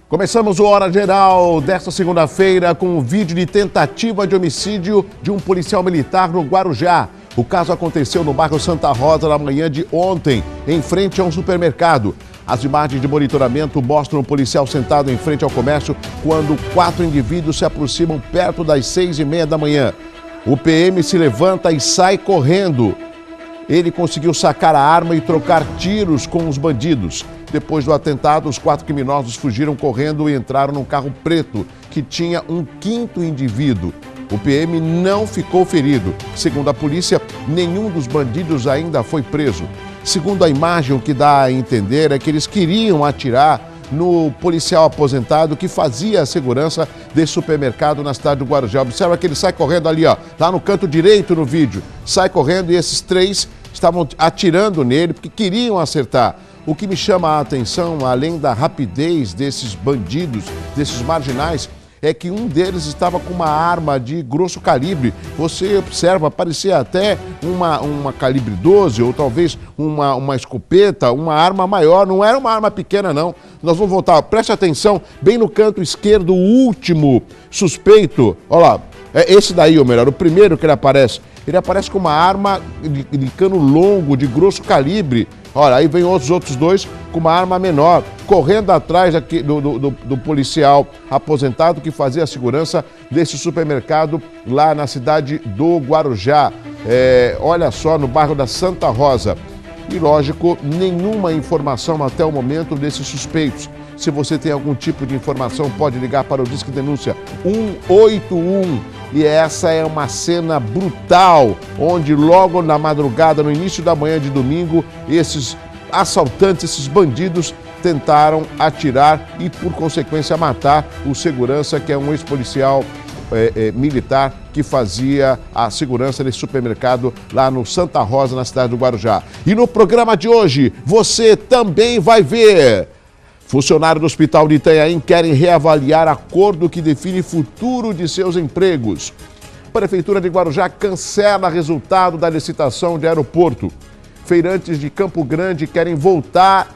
Começamos o Hora Geral desta segunda-feira com um vídeo de tentativa de homicídio de um policial militar no Guarujá. O caso aconteceu no bairro Santa Rosa na manhã de ontem, em frente a um supermercado. As imagens de monitoramento mostram o policial sentado em frente ao comércio quando 4 indivíduos se aproximam perto das 6h30 da manhã. O PM se levanta e sai correndo. Ele conseguiu sacar a arma e trocar tiros com os bandidos. Depois do atentado, os 4 criminosos fugiram correndo e entraram num carro preto que tinha um 5º indivíduo. O PM não ficou ferido. Segundo a polícia, nenhum dos bandidos ainda foi preso. Segundo a imagem, o que dá a entender é que eles queriam atirar no policial aposentado que fazia a segurança desse supermercado na cidade do Guarujá. Observa que ele sai correndo ali, ó, lá no canto direito no vídeo. Sai correndo e esses 3 estavam atirando nele porque queriam acertar. O que me chama a atenção, além da rapidez desses bandidos, desses marginais, é que um deles estava com uma arma de grosso calibre. Você observa, parecia até uma calibre 12 ou talvez uma escopeta, uma arma maior. Não era uma arma pequena, não. Nós vamos voltar. Preste atenção, bem no canto esquerdo, o último suspeito. Olha lá, é esse daí, ou melhor, o primeiro que ele aparece. Ele aparece com uma arma de cano longo, de grosso calibre. Olha, aí vem os outros 2 com uma arma menor, correndo atrás aqui do policial aposentado que fazia a segurança desse supermercado lá na cidade do Guarujá. Olha só, no bairro da Santa Rosa. E, lógico, nenhuma informação até o momento desses suspeitos. Se você tem algum tipo de informação, pode ligar para o Disque Denúncia 181. E essa é uma cena brutal, onde logo na madrugada, no início da manhã de domingo, esses assaltantes, esses bandidos, tentaram atirar e, por consequência, matar o segurança, que é um ex-policial militar que fazia a segurança desse supermercado lá no Santa Rosa, na cidade do Guarujá. E no programa de hoje, você também vai ver... Funcionários do Hospital de Itanhaém querem reavaliar acordo que define futuro de seus empregos. Prefeitura de Guarujá cancela resultado da licitação de aeroporto. Feirantes de Campo Grande querem voltar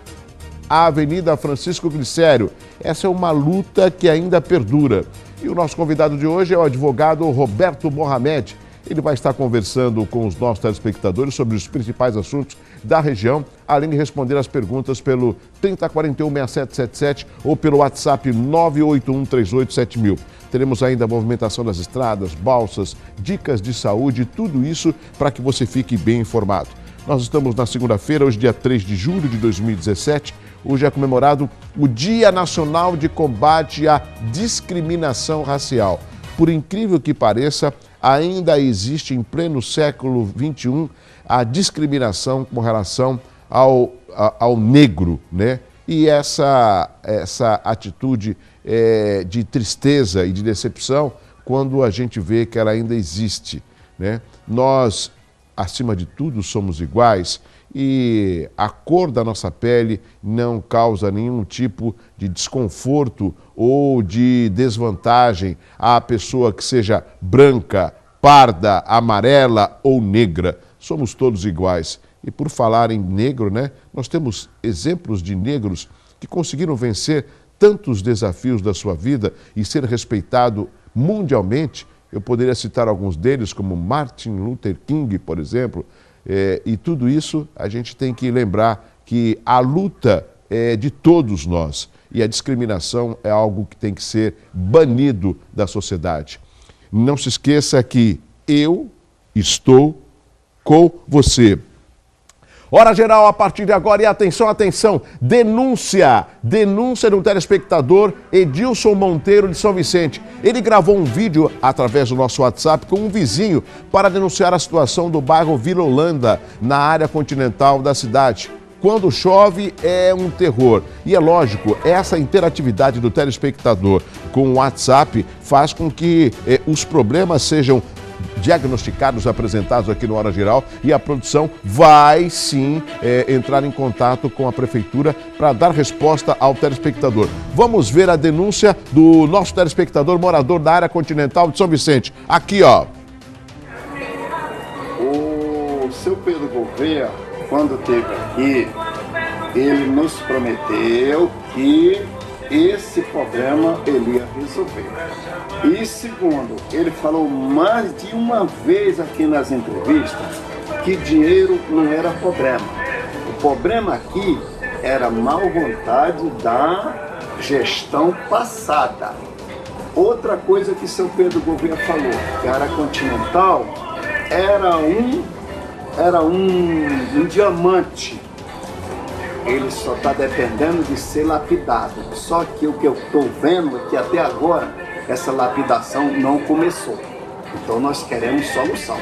à Avenida Francisco Glicério. Essa é uma luta que ainda perdura. E o nosso convidado de hoje é o advogado Roberto Mohamed. Ele vai estar conversando com os nossos telespectadores sobre os principais assuntos da região, além de responder as perguntas pelo 3041-6777 ou pelo WhatsApp 981387000. Teremos ainda a movimentação das estradas, balsas, dicas de saúde, tudo isso para que você fique bem informado. Nós estamos na segunda-feira, hoje dia 3 de julho de 2017. Hoje é comemorado o Dia Nacional de Combate à Discriminação Racial. Por incrível que pareça, ainda existe em pleno século XXI a discriminação com relação ao negro, né? E essa atitude de tristeza e de decepção quando a gente vê que ela ainda existe, né? Nós, acima de tudo, somos iguais e a cor da nossa pele não causa nenhum tipo de desconforto ou de desvantagem à pessoa que seja branca, parda, amarela ou negra. Somos todos iguais. E por falar em negro, né, nós temos exemplos de negros que conseguiram vencer tantos desafios da sua vida e ser respeitado mundialmente. Eu poderia citar alguns deles, como Martin Luther King, por exemplo. E tudo isso a gente tem que lembrar que a luta é de todos nós e a discriminação é algo que tem que ser banido da sociedade. Não se esqueça que eu estou com você. Hora Geral a partir de agora e atenção, atenção, denúncia de um telespectador, Edilson Monteiro de São Vicente. Ele gravou um vídeo através do nosso WhatsApp com um vizinho para denunciar a situação do bairro Vila Holanda, na área continental da cidade. Quando chove é um terror. E é lógico, essa interatividade do telespectador com o WhatsApp faz com que os problemas sejam diagnosticados, apresentados aqui no Hora Geral, e a produção vai sim entrar em contato com a prefeitura para dar resposta ao telespectador. Vamos ver a denúncia do nosso telespectador morador da área continental de São Vicente. Aqui, ó. O seu Pedro Gouveia, quando esteve aqui, ele nos prometeu que esse problema ele ia resolver. E segundo, ele falou mais de uma vez aqui nas entrevistas que dinheiro não era problema. O problema aqui era a má vontade da gestão passada. Outra coisa que seu Pedro Gouveia falou, que a área continental era um diamante. Ele só está dependendo de ser lapidado. Só que o que eu estou vendo é que até agora essa lapidação não começou. Então nós queremos solução,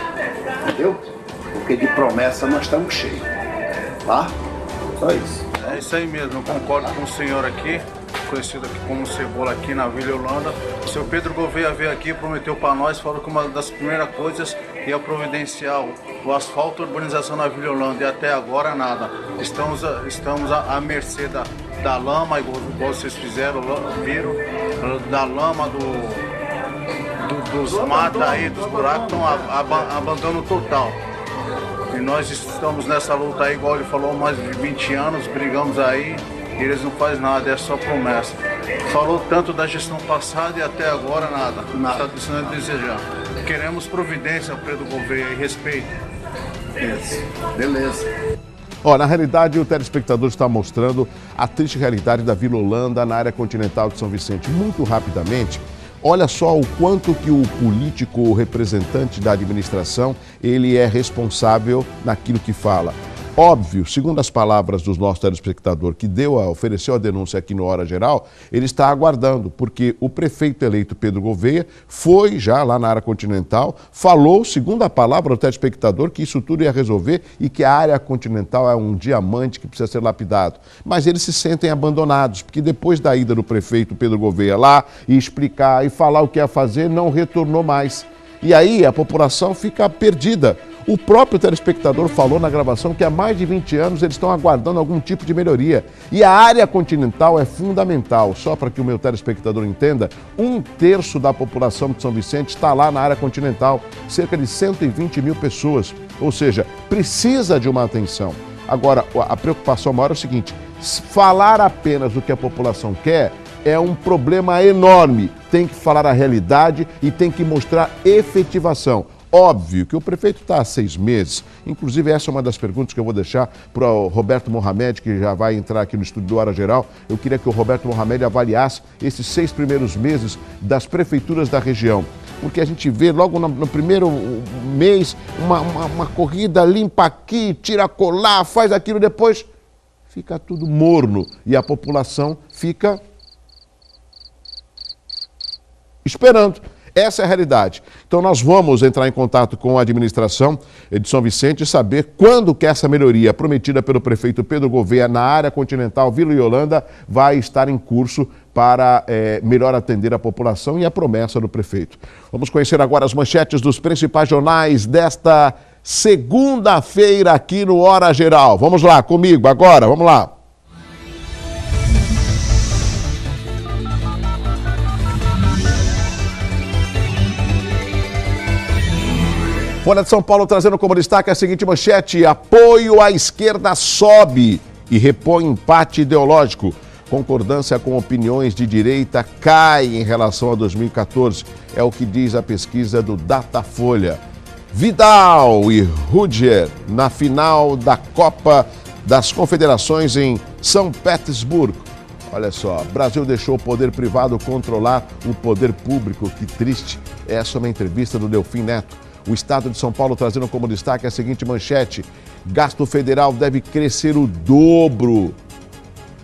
entendeu? Porque de promessa nós estamos cheios, tá? Só isso. É isso aí mesmo, eu concordo com o senhor aqui, conhecido aqui como Cebola aqui na Vila Yolanda. O seu Pedro Gouveia veio aqui, prometeu para nós, falou que uma das primeiras coisas ia providenciar o asfalto e urbanização na Vila Yolanda, e até agora nada. Estamos à mercê da lama, igual vocês fizeram, viram, da lama, dos matos aí, dos buracos, estão abandono total. E nós estamos nessa luta aí, igual ele falou, mais de 20 anos, brigamos aí, e eles não fazem nada, é só promessa. Falou tanto da gestão passada e até agora nada. Está deixando a desejar. Queremos providência, Pedro Gouveia, e respeito. Isso, beleza. Na realidade, o telespectador está mostrando a triste realidade da Vila Yolanda na área continental de São Vicente. Muito rapidamente, olha só o quanto que o político, o representante da administração, ele é responsável naquilo que fala. Óbvio, segundo as palavras do nosso telespectador que ofereceu a denúncia aqui no Hora Geral, ele está aguardando, porque o prefeito eleito Pedro Gouveia foi já lá na área continental, falou, segundo a palavra do telespectador, que isso tudo ia resolver e que a área continental é um diamante que precisa ser lapidado. Mas eles se sentem abandonados, porque depois da ida do prefeito Pedro Gouveia lá e explicar e falar o que ia fazer, não retornou mais. E aí a população fica perdida. O próprio telespectador falou na gravação que há mais de 20 anos eles estão aguardando algum tipo de melhoria. E a área continental é fundamental. Só para que o meu telespectador entenda, 1/3 da população de São Vicente está lá na área continental. Cerca de 120 mil pessoas. Ou seja, precisa de uma atenção. Agora, a preocupação maior é o seguinte: falar apenas do que a população quer é um problema enorme. Tem que falar a realidade e tem que mostrar efetivação. Óbvio que o prefeito está há 6 meses, inclusive essa é uma das perguntas que eu vou deixar para o Roberto Mohamed, que já vai entrar aqui no estúdio do Hora Geral. Eu queria que o Roberto Mohamed avaliasse esses 6 primeiros meses das prefeituras da região. Porque a gente vê logo no primeiro mês uma corrida, limpa aqui, tira colar, faz aquilo, depois fica tudo morno e a população fica esperando. Essa é a realidade. Então nós vamos entrar em contato com a administração de São Vicente e saber quando que essa melhoria prometida pelo prefeito Pedro Gouveia na área continental Vila Yolanda vai estar em curso para melhor atender a população e a promessa do prefeito. Vamos conhecer agora as manchetes dos principais jornais desta segunda-feira aqui no Hora Geral. Vamos lá, comigo agora, vamos lá. Folha de São Paulo trazendo como destaque a seguinte manchete: apoio à esquerda sobe e repõe empate ideológico. Concordância com opiniões de direita cai em relação a 2014. É o que diz a pesquisa do Datafolha. Vidal e Rudiger na final da Copa das Confederações em São Petersburgo. Olha só, Brasil deixou o poder privado controlar o poder público. Que triste. Essa é uma entrevista do Delfim Neto. O Estado de São Paulo trazendo como destaque a seguinte manchete: gasto federal deve crescer o dobro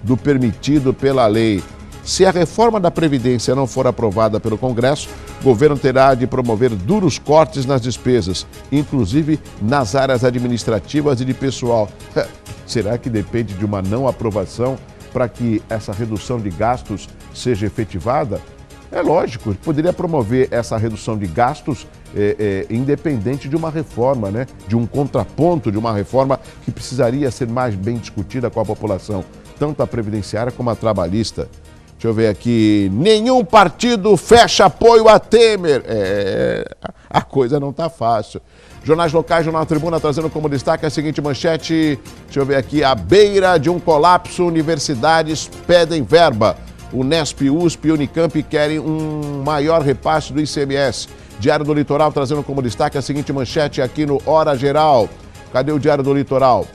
do permitido pela lei. Se a reforma da Previdência não for aprovada pelo Congresso, o governo terá de promover duros cortes nas despesas, inclusive nas áreas administrativas e de pessoal. Será que depende de uma não aprovação para que essa redução de gastos seja efetivada? É lógico, poderia promover essa redução de gastos independente de uma reforma, né? De um contraponto de uma reforma que precisaria ser mais bem discutida com a população, tanto a previdenciária como a trabalhista. Deixa eu ver aqui, nenhum partido fecha apoio a Temer. A coisa não está fácil. Jornais locais, Jornal Tribuna trazendo como destaque a seguinte manchete, deixa eu ver aqui, à beira de um colapso, universidades pedem verba. Unesp, USP e Unicamp querem um maior repasse do ICMS. Diário do Litoral trazendo como destaque a seguinte manchete aqui no Hora Geral. Cadê o Diário do Litoral?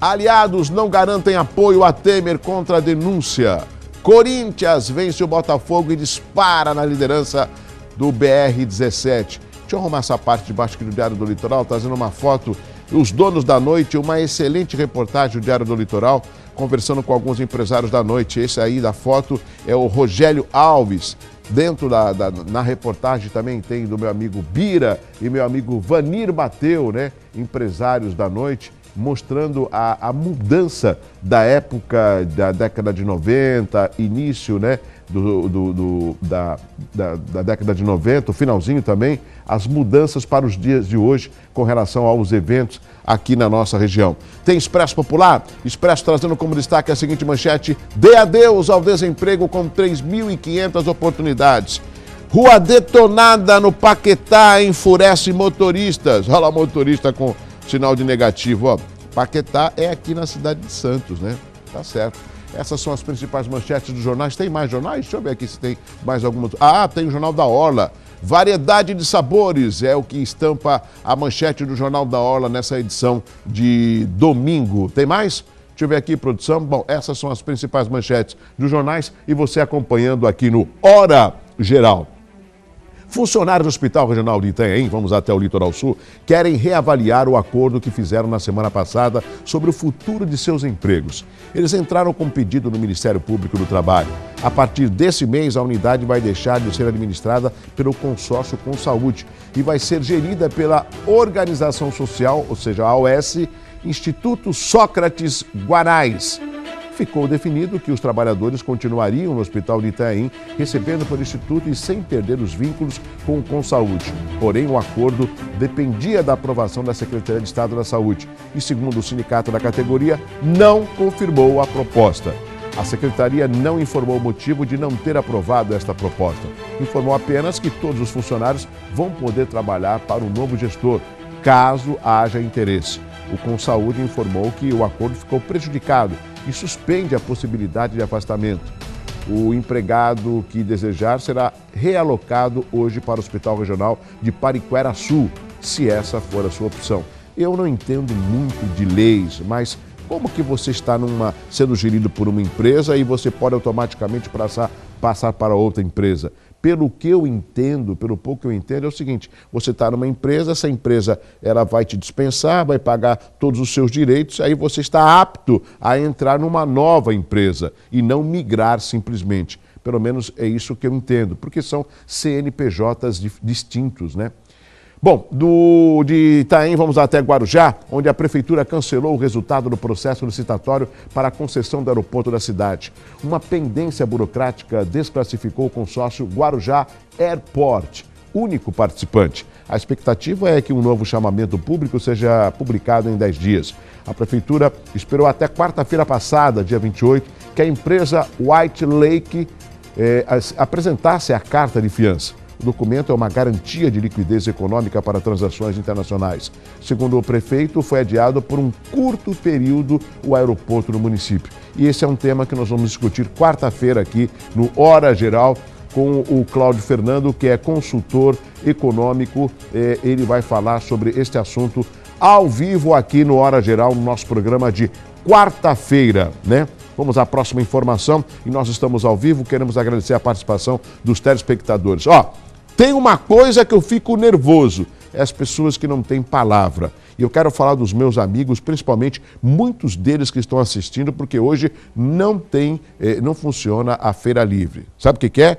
Aliados não garantem apoio a Temer contra a denúncia. Corinthians vence o Botafogo e dispara na liderança do BR-17. Deixa eu arrumar essa parte de baixo aqui do Diário do Litoral, trazendo uma foto dos donos da noite, uma excelente reportagem do Diário do Litoral, conversando com alguns empresários da noite. Esse aí da foto é o Rogério Alves. Dentro na reportagem também tem do meu amigo Bira e meu amigo Vanir Bateu, né? Empresários da noite, mostrando a mudança da época da década de 90, início, né, da década de 90, o finalzinho também, as mudanças para os dias de hoje com relação aos eventos aqui na nossa região. Tem Expresso Popular? Expresso trazendo como destaque a seguinte manchete: dê adeus ao desemprego com 3.500 oportunidades. Rua detonada no Paquetá enfurece motoristas. Olha lá o motorista com sinal de negativo, ó. Paquetá é aqui na cidade de Santos, né? Tá certo. Essas são as principais manchetes dos jornais. Tem mais jornais? Deixa eu ver aqui se tem mais alguma. Ah, tem o Jornal da Orla. Variedade de sabores é o que estampa a manchete do Jornal da Orla nessa edição de domingo. Tem mais? Deixa eu ver aqui, produção. Bom, essas são as principais manchetes dos jornais e você acompanhando aqui no Hora Geral. Funcionários do Hospital Regional de Itanhaém, vamos até o Litoral Sul, querem reavaliar o acordo que fizeram na semana passada sobre o futuro de seus empregos. Eles entraram com pedido no Ministério Público do Trabalho. A partir desse mês, a unidade vai deixar de ser administrada pelo consórcio Com Saúde e vai ser gerida pela Organização Social, ou seja, a AOS, Instituto Sócrates Guarais. Ficou definido que os trabalhadores continuariam no Hospital de Itanhaém, recebendo pelo Instituto e sem perder os vínculos com o Consaúde. Porém, o acordo dependia da aprovação da Secretaria de Estado da Saúde e, segundo o sindicato da categoria, não confirmou a proposta. A Secretaria não informou o motivo de não ter aprovado esta proposta. Informou apenas que todos os funcionários vão poder trabalhar para o novo gestor, caso haja interesse. O Consaúde informou que o acordo ficou prejudicado e suspende a possibilidade de afastamento. O empregado que desejar será realocado hoje para o Hospital Regional de Pariquera-Sul, se essa for a sua opção. Eu não entendo muito de leis, mas como que você está sendo gerido por uma empresa e você pode automaticamente passar para outra empresa? Pelo que eu entendo, pelo pouco que eu entendo, é o seguinte: você está numa empresa, essa empresa ela vai te dispensar, vai pagar todos os seus direitos, aí você está apto a entrar numa nova empresa e não migrar simplesmente. Pelo menos é isso que eu entendo, porque são CNPJs distintos, né? Bom, de Itanhaém vamos até Guarujá, onde a Prefeitura cancelou o resultado do processo licitatório para a concessão do aeroporto da cidade. Uma pendência burocrática desclassificou o consórcio Guarujá Airport, único participante. A expectativa é que um novo chamamento público seja publicado em 10 dias. A Prefeitura esperou até quarta-feira passada, dia 28, que a empresa White Lake apresentasse a carta de fiança. O documento é uma garantia de liquidez econômica para transações internacionais. Segundo o prefeito, foi adiado por um curto período o aeroporto no município. E esse é um tema que nós vamos discutir quarta-feira aqui no Hora Geral com o Cláudio Fernando, que é consultor econômico. Ele vai falar sobre este assunto ao vivo aqui no Hora Geral, no nosso programa de quarta-feira, né? Vamos à próxima informação e nós estamos ao vivo. Queremos agradecer a participação dos telespectadores. Tem uma coisa que eu fico nervoso, é as pessoas que não têm palavra. E eu quero falar dos meus amigos, principalmente muitos deles que estão assistindo, porque hoje não funciona a Feira Livre. Sabe o que é?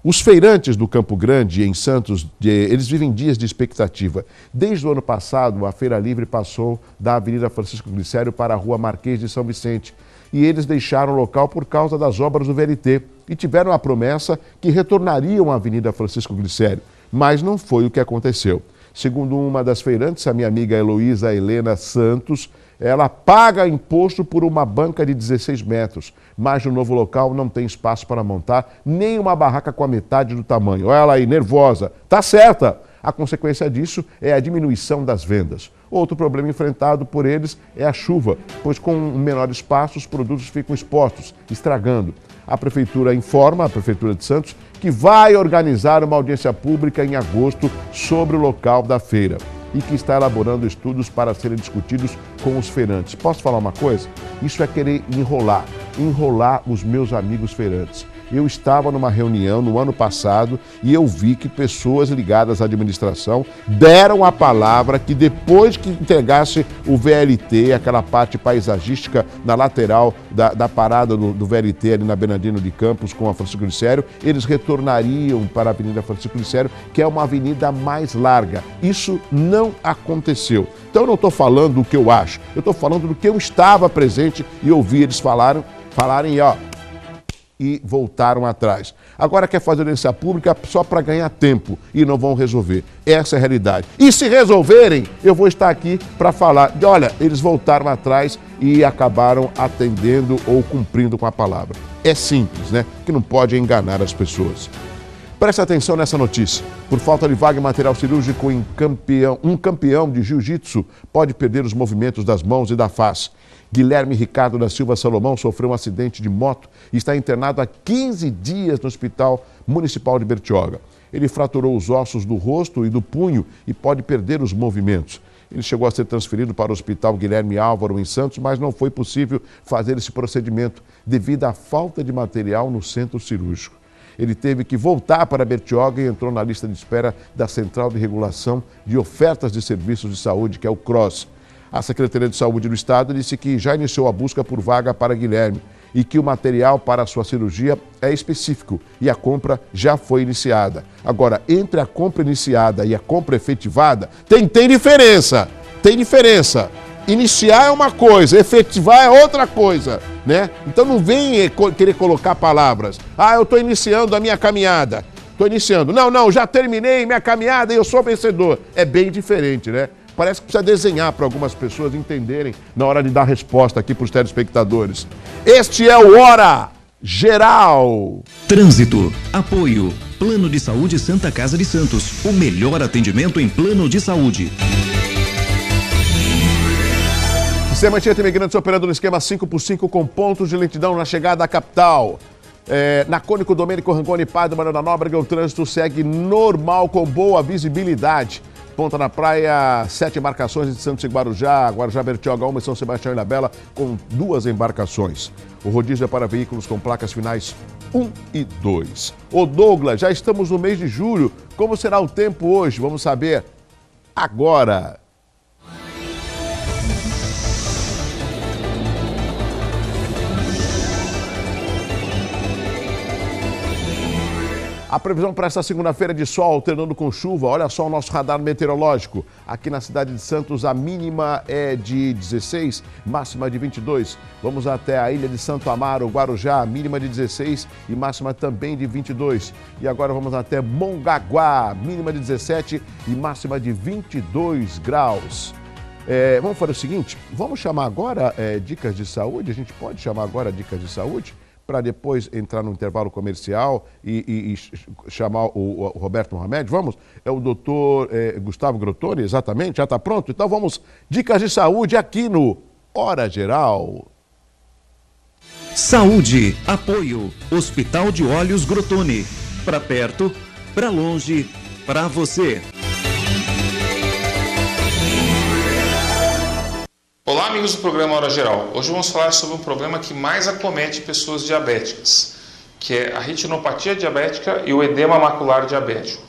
Os feirantes do Campo Grande, em Santos, eles vivem dias de expectativa. Desde o ano passado, a Feira Livre passou da Avenida Francisco Glicério para a Rua Marquês de São Vicente. E eles deixaram o local por causa das obras do VLT e tiveram a promessa que retornariam à Avenida Francisco Glicério, mas não foi o que aconteceu. Segundo uma das feirantes, a minha amiga Heloísa Helena Santos, ela paga imposto por uma banca de 16 metros, mas no novo local não tem espaço para montar nem uma barraca com a metade do tamanho. Olha ela aí, nervosa. Tá certa! A consequência disso é a diminuição das vendas. Outro problema enfrentado por eles é a chuva, pois com menor espaço os produtos ficam expostos, estragando. A Prefeitura informa, a Prefeitura de Santos, que vai organizar uma audiência pública em agosto sobre o local da feira e que está elaborando estudos para serem discutidos com os feirantes. Posso falar uma coisa? Isso é querer enrolar os meus amigos feirantes. Eu estava numa reunião no ano passado e eu vi que pessoas ligadas à administração deram a palavra que depois que entregasse o VLT, aquela parte paisagística na lateral da parada do VLT ali na Bernardino de Campos com a Francisco Glicério, eles retornariam para a Avenida Francisco Glicério, que é uma avenida mais larga. Isso não aconteceu. Então eu não estou falando do que eu acho, eu estou falando do que eu estava presente e ouvi eles falarem e voltaram atrás. Agora quer fazer audiência pública só para ganhar tempo e não vão resolver. Essa é a realidade. E se resolverem, eu vou estar aqui para falar de, olha, eles voltaram atrás e acabaram atendendo ou cumprindo com a palavra. É simples, né? Que não pode enganar as pessoas. Preste atenção nessa notícia. Por falta de vaga em material cirúrgico, um campeão de jiu-jitsu pode perder os movimentos das mãos e da face. Guilherme Ricardo da Silva Salomão sofreu um acidente de moto e está internado há 15 dias no Hospital Municipal de Bertioga. Ele fraturou os ossos do rosto e do punho e pode perder os movimentos. Ele chegou a ser transferido para o Hospital Guilherme Álvaro, em Santos, mas não foi possível fazer esse procedimento devido à falta de material no centro cirúrgico. Ele teve que voltar para Bertioga e entrou na lista de espera da Central de Regulação de Ofertas de Serviços de Saúde, que é o CROSS. A Secretaria de Saúde do Estado disse que já iniciou a busca por vaga para Guilherme e que o material para a sua cirurgia é específico e a compra já foi iniciada. Agora, entre a compra iniciada e a compra efetivada, tem diferença. Tem diferença. Iniciar é uma coisa, efetivar é outra coisa, né? Então não vem querer colocar palavras. Ah, eu estou iniciando a minha caminhada. Estou iniciando. Não, já terminei minha caminhada e eu sou vencedor. É bem diferente, né? Parece que precisa desenhar para algumas pessoas entenderem na hora de dar resposta aqui para os telespectadores. Este é o Hora Geral. Trânsito, apoio, Plano de Saúde Santa Casa de Santos, o melhor atendimento em plano de saúde. Sistema Anchieta Imigrantes operando no esquema 5x5 com pontos de lentidão na chegada à capital. Na Cônico Domênico Rangoni Padre Manuel da Nóbrega, o trânsito segue normal com boa visibilidade. Ponta na praia, 7 embarcações de Santos e Guarujá, Bertioga 1 e São Sebastião e Ilhabela, com 2 embarcações. O rodízio é para veículos com placas finais 1 e 2. Ô Douglas, já estamos no mês de julho. Como será o tempo hoje? Vamos saber agora. A previsão para esta segunda-feira é de sol, alternando com chuva. Olha só o nosso radar meteorológico. Aqui na cidade de Santos, a mínima é de 16, máxima de 22. Vamos até a ilha de Santo Amaro, Guarujá, mínima de 16 e máxima também de 22. E agora vamos até Mongaguá, mínima de 17 e máxima de 22 graus. Vamos fazer o seguinte, vamos chamar agora dicas de saúde? A gente pode chamar agora dicas de saúde? Para depois entrar no intervalo comercial e chamar o Roberto Mohamed. Vamos? É o doutor Gustavo Grotoni, exatamente, já está pronto? Então vamos, dicas de saúde aqui no Hora Geral. Saúde, apoio, Hospital de Olhos Grotoni. Para perto, para longe, para você. Olá, amigos do programa Hora Geral. Hoje vamos falar sobre um problema que mais acomete pessoas diabéticas, que é a retinopatia diabética e o edema macular diabético.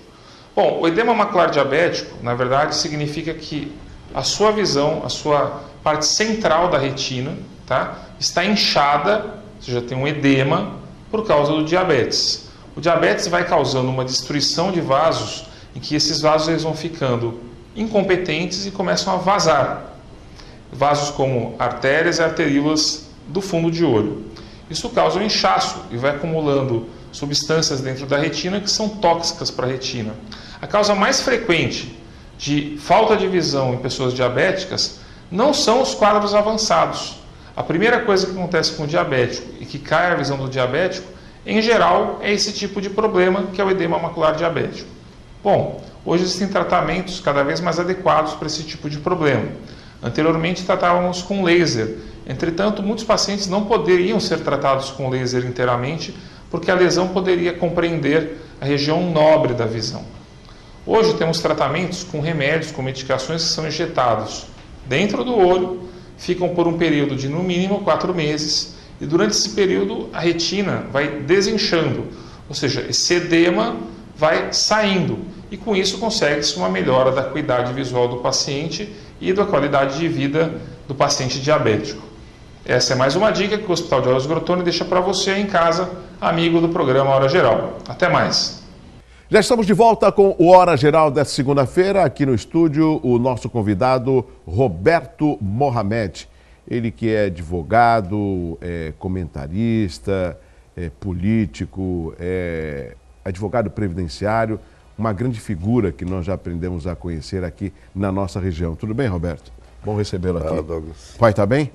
Bom, o edema macular diabético, na verdade, significa que a sua visão, a sua parte central da retina, tá, está inchada, ou seja, tem um edema por causa do diabetes. O diabetes vai causando uma destruição de vasos, em que esses vasos eles vão ficando incompetentes e começam a vazar. Vasos como artérias e arteríolas do fundo de olho. Isso causa um inchaço e vai acumulando substâncias dentro da retina que são tóxicas para a retina. A causa mais frequente de falta de visão em pessoas diabéticas não são os quadros avançados. A primeira coisa que acontece com o diabético e que cai a visão do diabético, em geral, é esse tipo de problema que é o edema macular diabético. Bom, hoje existem tratamentos cada vez mais adequados para esse tipo de problema. Anteriormente tratávamos com laser, Entretanto, muitos pacientes não poderiam ser tratados com laser inteiramente, porque a lesão poderia compreender a região nobre da visão. Hoje temos tratamentos com remédios, com medicações que são injetados dentro do olho, ficam por um período de no mínimo 4 meses, e durante esse período a retina vai desinchando, ou seja, esse edema vai saindo, e com isso consegue-se uma melhora da acuidade visual do paciente e da qualidade de vida do paciente diabético. Essa é mais uma dica que o Hospital de Olhos Grotone deixa para você em casa, amigo do programa Hora Geral. Até mais! Já estamos de volta com o Hora Geral desta segunda-feira. Aqui no estúdio, o nosso convidado Roberto Mohamed. Ele que é advogado, comentarista, político, advogado previdenciário, uma grande figura que nós já aprendemos a conhecer aqui na nossa região. Tudo bem, Roberto? Bom recebê-lo aqui. Fala, Douglas. Pai, tá bem?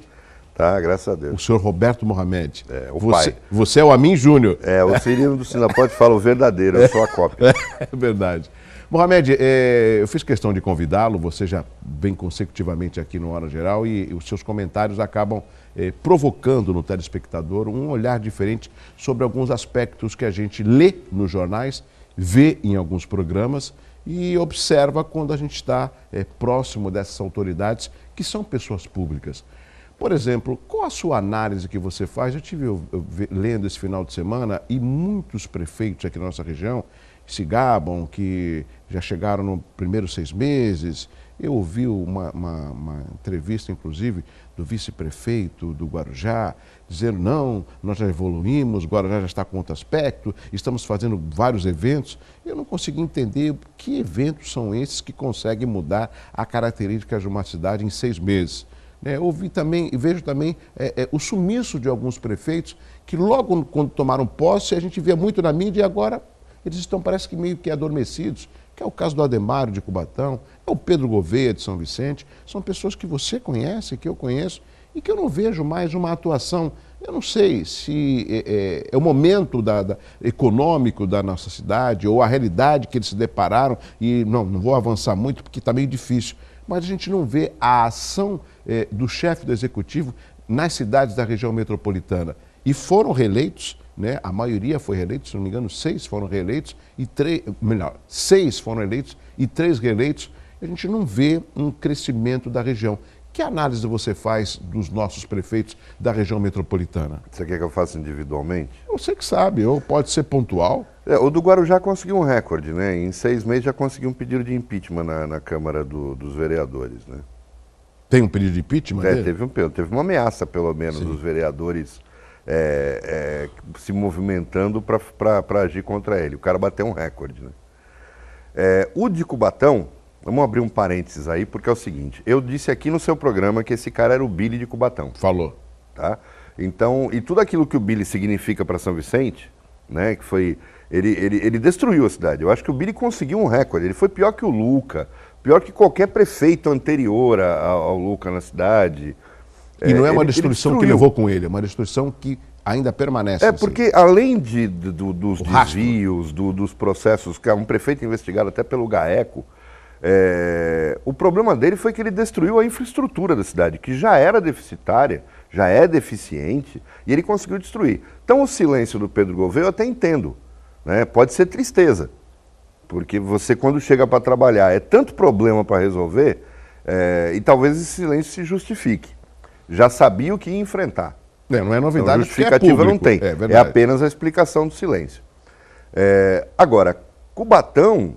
Tá, graças a Deus. O senhor Roberto Mohamed. Pai. Você é o Amin Júnior. O Cirino do Sinapode fala o verdadeiro, eu sou a cópia. É verdade. Mohamed, eu fiz questão de convidá-lo, você já vem consecutivamente aqui no Hora Geral e os seus comentários acabam provocando no telespectador um olhar diferente sobre alguns aspectos que a gente lê nos jornais, vê em alguns programas e observa quando a gente está próximo dessas autoridades que são pessoas públicas. Por exemplo, qual a sua análise que você faz? Eu estive lendo esse final de semana e muitos prefeitos aqui na nossa região se gabam que já chegaram nos primeiros 6 meses. Eu ouvi uma entrevista, inclusive, do vice-prefeito do Guarujá, dizendo, não, nós já evoluímos, o Guarujá já está com outro aspecto, estamos fazendo vários eventos. Eu não consegui entender que eventos são esses que conseguem mudar a característica de uma cidade em 6 meses. Ouvi também e vejo também o sumiço de alguns prefeitos que logo quando tomaram posse, a gente via muito na mídia e agora eles estão, parece que meio que adormecidos, que é o caso do Ademário de Cubatão, é o Pedro Gouveia de São Vicente, são pessoas que você conhece, que eu conheço e que eu não vejo mais uma atuação. Eu não sei se é o momento econômico da nossa cidade ou a realidade que eles se depararam e não vou avançar muito porque está meio difícil, mas a gente não vê a ação do chefe do executivo nas cidades da região metropolitana. E foram reeleitos, a maioria foi reeleita, se não me engano, 6 foram reeleitos, 6 foram eleitos e 3 reeleitos. A gente não vê um crescimento da região. Que análise você faz dos nossos prefeitos da região metropolitana? Você quer que eu faça individualmente? Você que sabe, ou pode ser pontual. O do Guarujá conseguiu um recorde, Em 6 meses já conseguiu um pedido de impeachment na Câmara dos Vereadores, Tem um pedido de impeachment dele? Teve uma ameaça, pelo menos, dos vereadores se movimentando para agir contra ele. O cara bateu um recorde, O de Cubatão, vamos abrir um parênteses aí, porque é o seguinte, eu disse aqui no seu programa que esse cara era o Billy de Cubatão. Falou. Tá? Então, e tudo aquilo que o Billy significa para São Vicente, que foi... Ele destruiu a cidade. Eu acho que o Billy conseguiu um recorde. Ele foi pior que o Luca, pior que qualquer prefeito anterior ao Luca na cidade. E não é uma destruição que levou com ele, é uma destruição que ainda permanece. Porque além dos desvios, dos processos, que é um prefeito investigado até pelo GAECO, o problema dele foi que ele destruiu a infraestrutura da cidade, que já era deficitária, já é deficiente, e ele conseguiu destruir. Então o silêncio do Pedro Gouveia eu até entendo, pode ser tristeza, porque você quando chega para trabalhar é tanto problema para resolver, e talvez esse silêncio se justifique. Já sabia o que ia enfrentar. Não é novidade, então, justificativa não tem, é apenas a explicação do silêncio. Agora, Cubatão,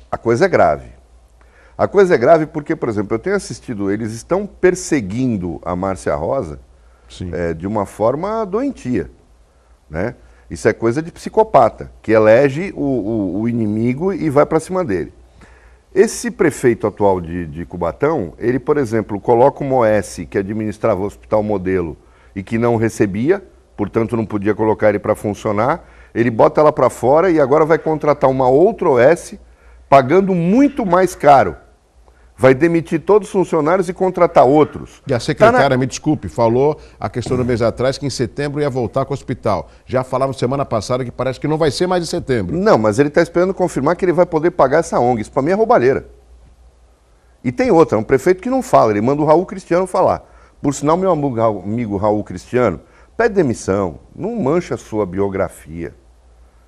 a coisa é grave. A coisa é grave porque, por exemplo, eu tenho assistido, eles estão perseguindo a Márcia Rosa de uma forma doentia, Isso é coisa de psicopata, que elege o inimigo e vai para cima dele. Esse prefeito atual de Cubatão, ele, por exemplo, coloca uma OS que administrava o Hospital Modelo e que não recebia, portanto não podia colocar ele para funcionar, ele bota ela para fora e agora vai contratar uma outra OS pagando muito mais caro. Vai demitir todos os funcionários e contratar outros. E a secretária, me desculpe, falou a questão do mês atrás que em setembro ia voltar com o hospital. Já falaram semana passada que parece que não vai ser mais em setembro. Não, mas ele está esperando confirmar que ele vai poder pagar essa ONG. Isso para mim é roubalheira. E tem outra, um prefeito que não fala, ele manda o Raul Cristiano falar. Por sinal, meu amigo Raul Cristiano, pede demissão, não mancha a sua biografia.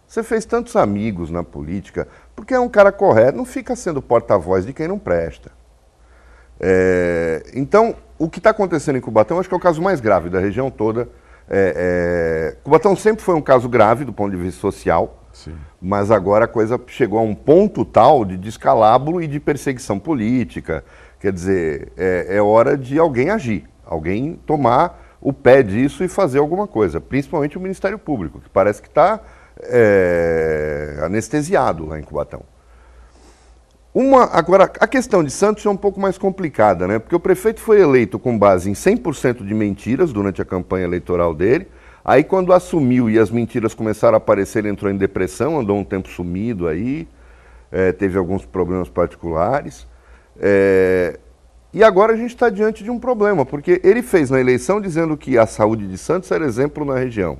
Você fez tantos amigos na política, porque é um cara correto, não fica sendo porta-voz de quem não presta. Então, o que está acontecendo em Cubatão, acho que é o caso mais grave da região toda. Cubatão sempre foi um caso grave do ponto de vista social, sim, mas agora a coisa chegou a um ponto tal de descalabro e de perseguição política. Quer dizer, é hora de alguém agir, alguém tomar o pé disso e fazer alguma coisa, principalmente o Ministério Público, que parece que está anestesiado lá em Cubatão. Agora, a questão de Santos é um pouco mais complicada, né? Porque o prefeito foi eleito com base em 100% de mentiras durante a campanha eleitoral dele. Aí, quando assumiu e as mentiras começaram a aparecer, ele entrou em depressão, andou um tempo sumido aí, teve alguns problemas particulares. E agora a gente está diante de um problema, porque ele fez na eleição dizendo que a saúde de Santos era exemplo na região.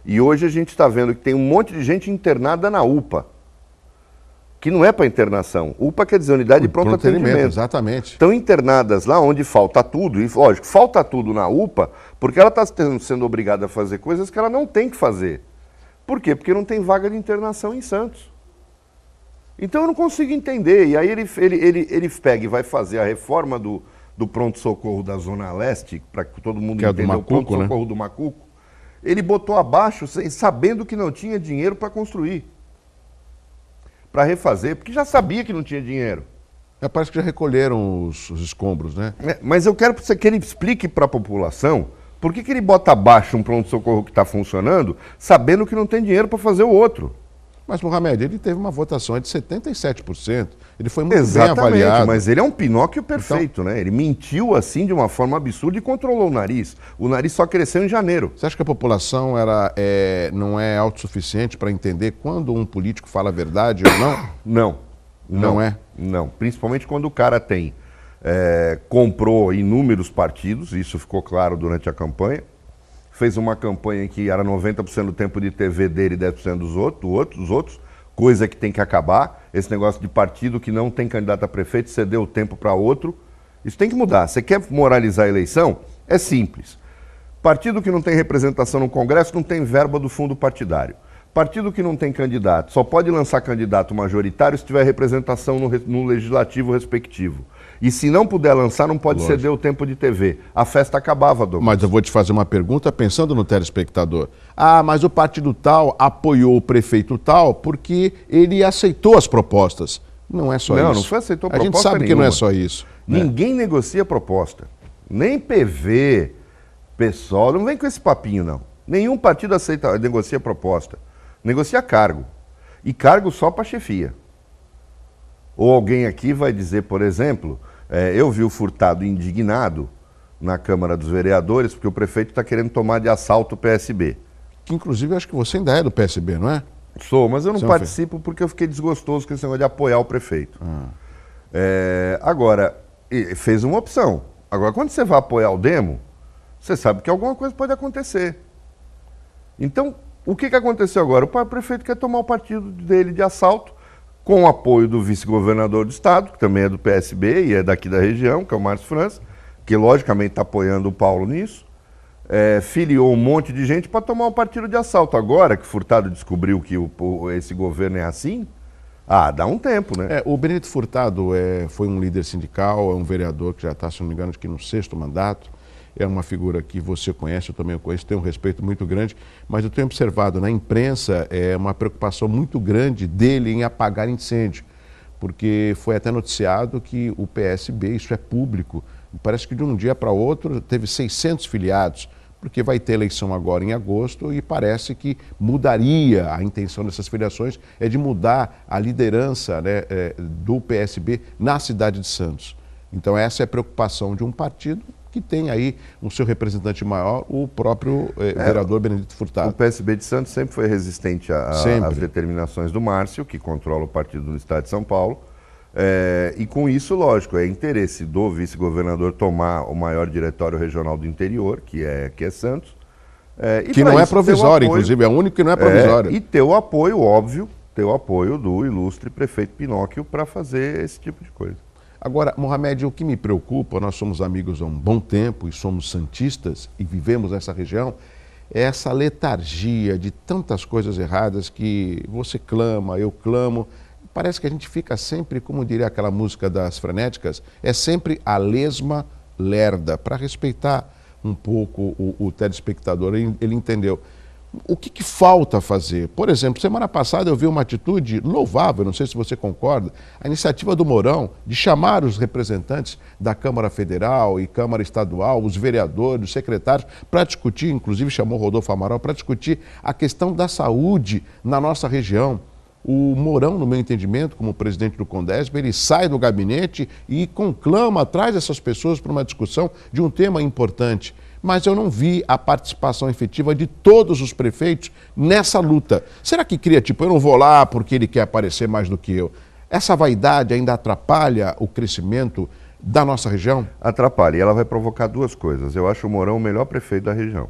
E hoje a gente está vendo que tem um monte de gente internada na UPA, que não é para internação. UPA quer dizer unidade de pronto atendimento. Exatamente. Estão internadas lá onde falta tudo, e lógico, falta tudo na UPA, porque ela está sendo obrigada a fazer coisas que ela não tem que fazer. Por quê? Porque não tem vaga de internação em Santos. Então eu não consigo entender. E aí ele pega e vai fazer a reforma do pronto-socorro da Zona Leste, para que todo mundo entenda, o pronto-socorro do Macuco. Ele botou abaixo, sabendo que não tinha dinheiro para construir, para refazer, porque já sabia que não tinha dinheiro. Parece que já recolheram os escombros, né? Mas eu quero que ele explique para a população por que ele bota abaixo um pronto-socorro que está funcionando, sabendo que não tem dinheiro para fazer o outro. Mas, Mohamed, ele teve uma votação de 77%. Ele foi muito bem avaliado. Mas ele é um Pinóquio perfeito, né? Ele mentiu assim de uma forma absurda e controlou o nariz. O nariz só cresceu em janeiro. Você acha que a população não é autossuficiente para entender quando um político fala a verdade ou não? Não é? Não. Principalmente quando o cara comprou inúmeros partidos, isso ficou claro durante a campanha. Fez uma campanha que era 90% do tempo de TV dele e 10% dos outros, coisa que tem que acabar. Esse negócio de partido que não tem candidato a prefeito, ceder o tempo para outro, isso tem que mudar. Você quer moralizar a eleição? É simples. Partido que não tem representação no Congresso não tem verba do fundo partidário. Partido que não tem candidato só pode lançar candidato majoritário se tiver representação no legislativo respectivo. E se não puder lançar, não pode ceder o tempo de TV. A festa acabava, Douglas. Mas eu vou te fazer uma pergunta pensando no telespectador. Mas o partido tal apoiou o prefeito tal porque ele aceitou as propostas. Não é só isso. Não foi aceitou proposta nenhuma. A gente sabe que não é só isso. Ninguém negocia proposta. Nem PV, PSOL, não vem com esse papinho, não. Nenhum partido negocia proposta. Negocia cargo. E cargo só para chefia. Ou alguém aqui vai dizer, por exemplo, eu vi o Furtado indignado na Câmara dos Vereadores porque o prefeito está querendo tomar de assalto o PSB. Que inclusive eu acho que você ainda é do PSB, não é? Sou, mas eu não participo porque eu fiquei desgostoso com esse negócio de apoiar o prefeito. Agora, fez uma opção. Agora, quando você vai apoiar o Demo, você sabe que alguma coisa pode acontecer. Então, o que aconteceu agora? O prefeito quer tomar o partido dele de assalto, com o apoio do vice-governador do estado, que também é do PSB e é daqui da região, que é o Márcio França, que logicamente está apoiando o Paulo nisso, filiou um monte de gente para tomar o partido de assalto. Agora que Furtado descobriu que esse governo é assim, dá um tempo, né? O Benedito Furtado foi um líder sindical, é um vereador que já está, se não me engano, acho que no 6º mandato. É uma figura que você conhece, eu também conheço, tenho um respeito muito grande, mas eu tenho observado na imprensa uma preocupação muito grande dele em apagar incêndio, porque foi até noticiado que o PSB, isso é público, parece que de um dia para outro teve 600 filiados, porque vai ter eleição agora em agosto e parece que mudaria, a intenção dessas filiações é de mudar a liderança, né, do PSB na cidade de Santos. Então essa é a preocupação de um partido que tem aí o seu representante maior, o próprio vereador Benedito Furtado. O PSB de Santos sempre foi resistente às determinações do Márcio, que controla o partido no estado de São Paulo, e com isso, lógico, é interesse do vice-governador tomar o maior diretório regional do interior, que é Santos. Que não é provisório, inclusive, é o único que não é provisório. E ter o apoio, óbvio, ter o apoio do ilustre prefeito Pinóquio para fazer esse tipo de coisa. Agora, Mohamed, o que me preocupa, nós somos amigos há um bom tempo e somos santistas e vivemos nessa região, é essa letargia de tantas coisas erradas que você clama, eu clamo. Parece que a gente fica sempre, como diria aquela música das Frenéticas, é sempre a lesma lerda, para respeitar um pouco o telespectador, ele entendeu. O que falta fazer? Por exemplo, semana passada eu vi uma atitude louvável, não sei se você concorda, a iniciativa do Mourão de chamar os representantes da Câmara Federal e Câmara Estadual, os vereadores, os secretários, para discutir, inclusive chamou o Rodolfo Amaral, para discutir a questão da saúde na nossa região. O Mourão, no meu entendimento, como presidente do Condesb, ele sai do gabinete e conclama, traz essas pessoas para uma discussão de um tema importante. Mas eu não vi a participação efetiva de todos os prefeitos nessa luta. Será que cria, tipo, eu não vou lá porque ele quer aparecer mais do que eu? Essa vaidade ainda atrapalha o crescimento da nossa região? Atrapalha, e ela vai provocar duas coisas. Eu acho o Mourão o melhor prefeito da região,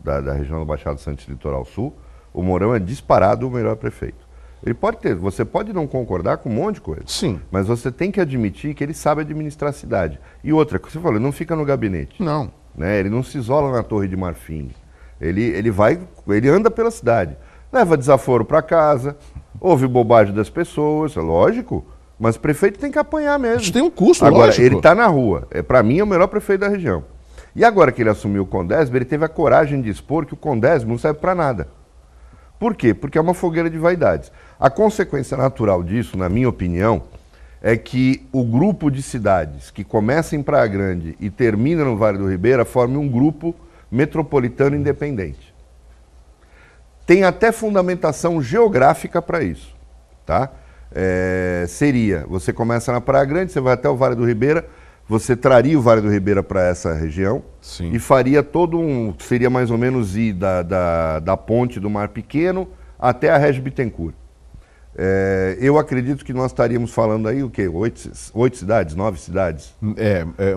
da região do Baixada Santista Litoral Sul. O Mourão é disparado o melhor prefeito. Ele pode ter, você pode não concordar com um monte de coisa. Sim. Mas você tem que admitir que ele sabe administrar a cidade. E outra, você falou, ele não fica no gabinete. Não. Né? Ele não se isola na Torre de Marfim. Ele anda pela cidade. Leva desaforo para casa, ouve bobagem das pessoas, é lógico. Mas o prefeito tem que apanhar mesmo. Isso tem um custo, agora, lógico. Ele está na rua. Para mim, é o melhor prefeito da região. E agora que ele assumiu o Condesb, ele teve a coragem de expor que o Condesb não serve para nada. Por quê? Porque é uma fogueira de vaidades. A consequência natural disso, na minha opinião, é que o grupo de cidades que começa em Praia Grande e termina no Vale do Ribeira forme um grupo metropolitano independente. Tem até fundamentação geográfica para isso, tá? Seria, você começa na Praia Grande, você vai até o Vale do Ribeira, você traria o Vale do Ribeira para essa região. Sim. E faria seria mais ou menos ir da ponte do Mar Pequeno até a Régis Bittencourt. Eu acredito que nós estaríamos falando aí o quê? 8 cidades, 9 cidades?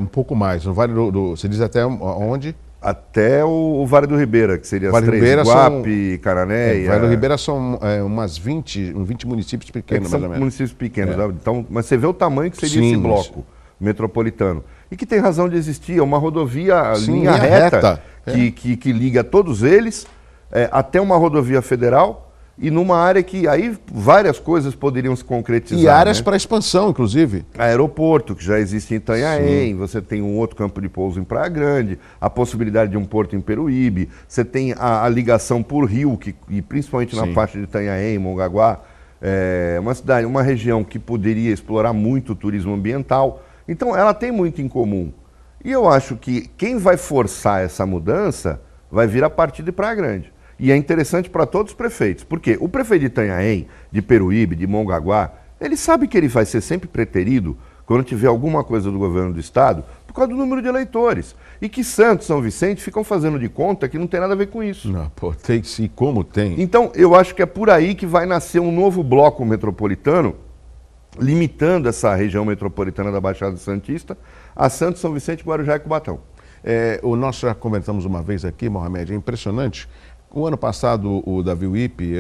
Um pouco mais. No Vale você diz até onde? Até o Vale do Ribeira, que seria vale as três, Guape, Cananéia. O Vale do Ribeira são uns 20 municípios pequenos, mais ou menos. Municípios pequenos, então, mas você vê o tamanho que seria esse bloco metropolitano. E que tem razão de existir, é uma rodovia, linha reta. Que liga todos eles até uma rodovia federal e numa área que aí várias coisas poderiam se concretizar. E áreas para expansão, inclusive. Aeroporto, que já existe em Itanhaém, você tem um outro campo de pouso em Praia Grande, a possibilidade de um porto em Peruíbe, você tem a ligação por rio, e principalmente na faixa de Itanhaém, Mongaguá, uma região que poderia explorar muito o turismo ambiental. Então, ela tem muito em comum. E eu acho que quem vai forçar essa mudança vai vir a partir de Praia Grande. E é interessante para todos os prefeitos. Porque o prefeito de Itanhaém, de Peruíbe, de Mongaguá, ele sabe que ele vai ser sempre preterido quando tiver alguma coisa do governo do estado por causa do número de eleitores. E que Santos, São Vicente ficam fazendo de conta que não tem nada a ver com isso. Não, tem sim, como tem. Então, eu acho que é por aí que vai nascer um novo bloco metropolitano, limitando essa região metropolitana da Baixada Santista a Santos, São Vicente, Guarujá e Cubatão. Nós já comentamos uma vez aqui, Mohamed, é impressionante. O ano passado, o Davi Wipe,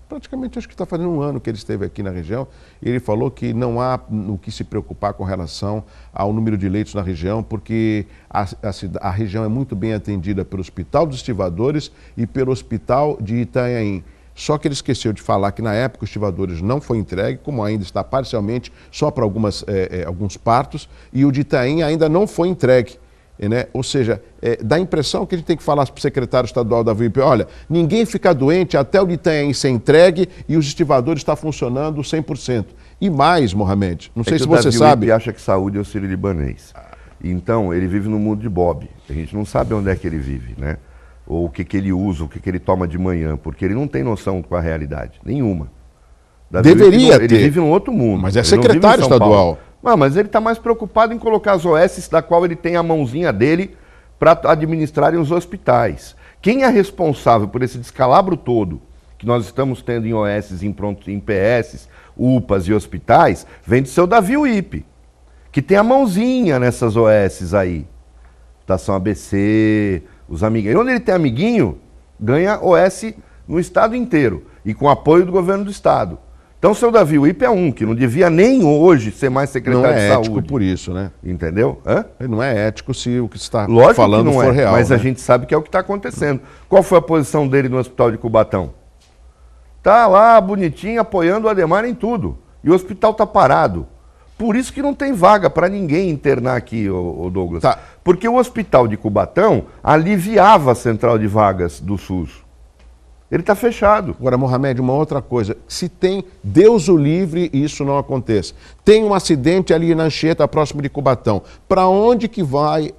praticamente acho que está fazendo um ano que ele esteve aqui na região, ele falou que não há o que se preocupar com relação ao número de leitos na região, porque a região é muito bem atendida pelo Hospital dos Estivadores e pelo Hospital de Itanhaém. Só que ele esqueceu de falar que na época os estivadores não foi entregue, como ainda está parcialmente só para alguns partos, e o de Itaém ainda não foi entregue. Né? Ou seja, dá a impressão que a gente tem que falar para o secretário estadual da VIP, olha, ninguém fica doente até o de Itaém ser entregue e os estivadores estão funcionando 100%. E mais, Mohamed, não sei se você sabe... Ele acha que saúde é o sírio-libanês. Então, ele vive no mundo de Bob. A gente não sabe onde é que ele vive, né? Ou o que ele usa, o que ele toma de manhã, porque ele não tem noção com a realidade, nenhuma. Deveria ter. Ele vive num outro mundo. Mas é secretário estadual. Mas ele está mais preocupado em colocar as OS da qual ele tem a mãozinha dele para administrarem os hospitais. Quem é responsável por esse descalabro todo que nós estamos tendo em OS, em PS, UPAs e hospitais, vem do seu Davi Wipe, que tem a mãozinha nessas OS aí. Estação ABC... Os amiguinhos. E onde ele tem amiguinho, ganha OS no estado inteiro e com apoio do governo do estado. Então, seu Davi, o IPE é um, que não devia nem hoje ser mais secretário de saúde. Não é ético por isso, né? Entendeu? Hã? Não é ético se o que você está Lógico falando que não for é, real. mas né? a gente sabe que é o que está acontecendo. Qual foi a posição dele no hospital de Cubatão? Tá lá, bonitinho, apoiando o Adhemar em tudo. E o hospital tá parado. Por isso que não tem vaga para ninguém internar aqui, ô Douglas. Tá. Porque o hospital de Cubatão aliviava a central de vagas do SUS. Ele está fechado. Agora, Mohamed, uma outra coisa. Se tem, Deus o livre, isso não aconteça. Tem um acidente ali na Anchieta, próximo de Cubatão. Para onde que vai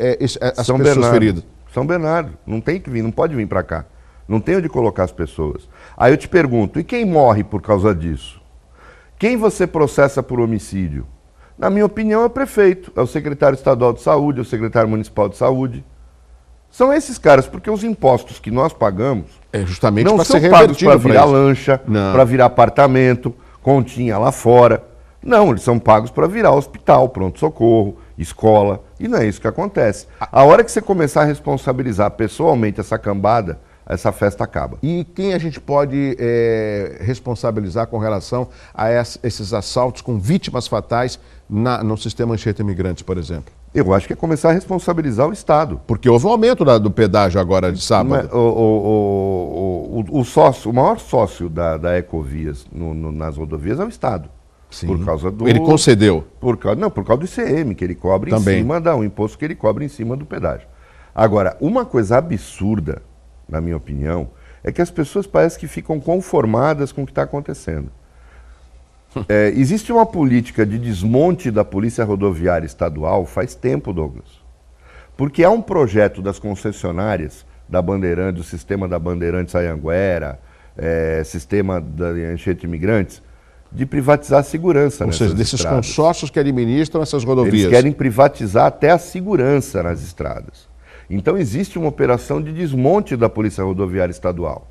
as São pessoas Bernardo. feridas? São Bernardo. Não tem que vir, não pode vir para cá. Não tem onde colocar as pessoas. Aí eu te pergunto, e quem morre por causa disso? Quem você processa por homicídio? Na minha opinião, é o prefeito, é o secretário estadual de saúde, é o secretário municipal de saúde. São esses caras, porque os impostos que nós pagamos Justamente não para são ser pagos revertido para virar isso. lancha, Não. para virar apartamento, continha lá fora. Não, eles são pagos para virar hospital, pronto-socorro, escola, e não é isso que acontece. A hora que você começar a responsabilizar pessoalmente essa cambada, essa festa acaba. E quem a gente pode responsabilizar com relação a esses assaltos com vítimas fatais no sistema Anchieta Imigrantes, por exemplo? Eu acho que é começar a responsabilizar o Estado. Porque houve um aumento do pedágio agora de sábado. O maior sócio da Ecovias nas rodovias é o Estado. Sim. Por causa do... Ele concedeu. Por causa do ICM, que ele cobra Também. em cima um imposto que ele cobra em cima do pedágio. Agora, uma coisa absurda, na minha opinião, é que as pessoas parecem que ficam conformadas com o que está acontecendo. Existe uma política de desmonte da Polícia Rodoviária Estadual faz tempo, Douglas. Porque há um projeto das concessionárias da Bandeirantes, do sistema da Bandeirantes Anhanguera, sistema da Anchieta Imigrantes, de privatizar a segurança nessas Ou seja, desses estradas. consórcios que administram essas rodovias. Eles querem privatizar até a segurança nas estradas. Então existe uma operação de desmonte da Polícia Rodoviária Estadual.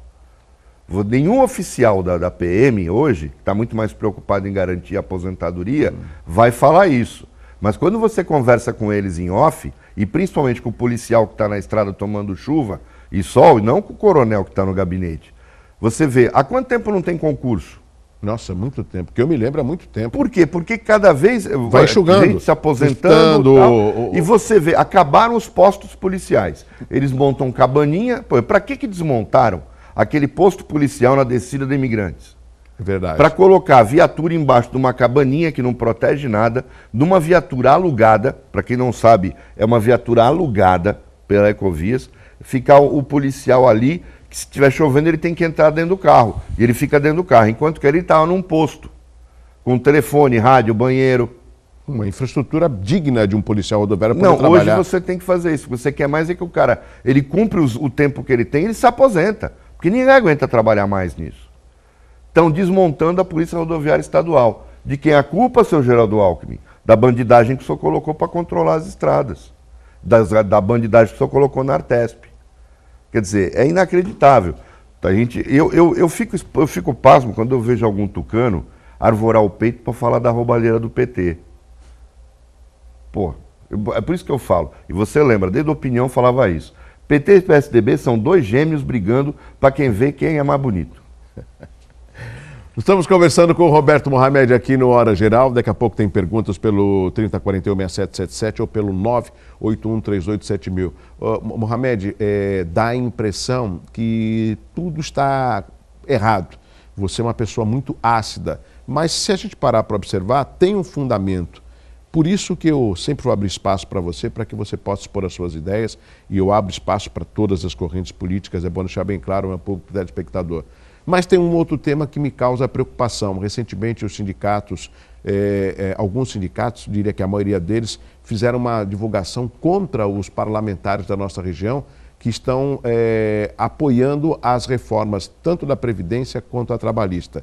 Nenhum oficial da PM hoje, que está muito mais preocupado em garantir a aposentadoria, vai falar isso. Mas quando você conversa com eles em off, e principalmente com o policial que está na estrada tomando chuva e sol, e não com o coronel que está no gabinete, você vê, há quanto tempo não tem concurso? Nossa, muito tempo, porque eu me lembro há muito tempo. Por quê? Porque cada vez vai enxugando, gente se aposentando e você vê, acabaram os postos policiais. Eles montam cabaninha, para que desmontaram aquele posto policial na descida de Imigrantes? É verdade. Para colocar a viatura embaixo de uma cabaninha que não protege nada, de uma viatura alugada, para quem não sabe, é uma viatura alugada pela Ecovias, ficar o policial ali, que se estiver chovendo ele tem que entrar dentro do carro, e ele fica dentro do carro, enquanto que ele estava num posto, com telefone, rádio, banheiro. Uma infraestrutura digna de um policial rodoviário poder Não, trabalhar. hoje você tem que fazer isso, você quer mais é que o cara, ele cumpre o tempo que ele tem, ele se aposenta, porque ninguém aguenta trabalhar mais nisso. Estão desmontando a Polícia Rodoviária Estadual. De quem é a culpa, seu Geraldo Alckmin? Da bandidagem que o senhor colocou para controlar as estradas. Da bandidagem que o senhor colocou na Artesp. Quer dizer, é inacreditável. Eu fico pasmo quando eu vejo algum tucano arvorar o peito para falar da roubalheira do PT. Pô, é por isso que eu falo. E você lembra, desde a Opinião falava isso. PT e PSDB são dois gêmeos brigando para quem vê quem é mais bonito. Estamos conversando com o Roberto Mohamed aqui no Hora Geral. Daqui a pouco tem perguntas pelo 3041-6777 ou pelo 981387000. Mohamed, dá a impressão que tudo está errado. Você é uma pessoa muito ácida, mas se a gente parar para observar, tem um fundamento. Por isso que eu sempre vou abrir espaço para você, para que você possa expor as suas ideias, e eu abro espaço para todas as correntes políticas, é bom deixar bem claro, meu público telespectador. Mas tem um outro tema que me causa preocupação. Recentemente, os sindicatos, alguns sindicatos, diria que a maioria deles, fizeram uma divulgação contra os parlamentares da nossa região que estão apoiando as reformas, tanto da Previdência quanto a trabalhista.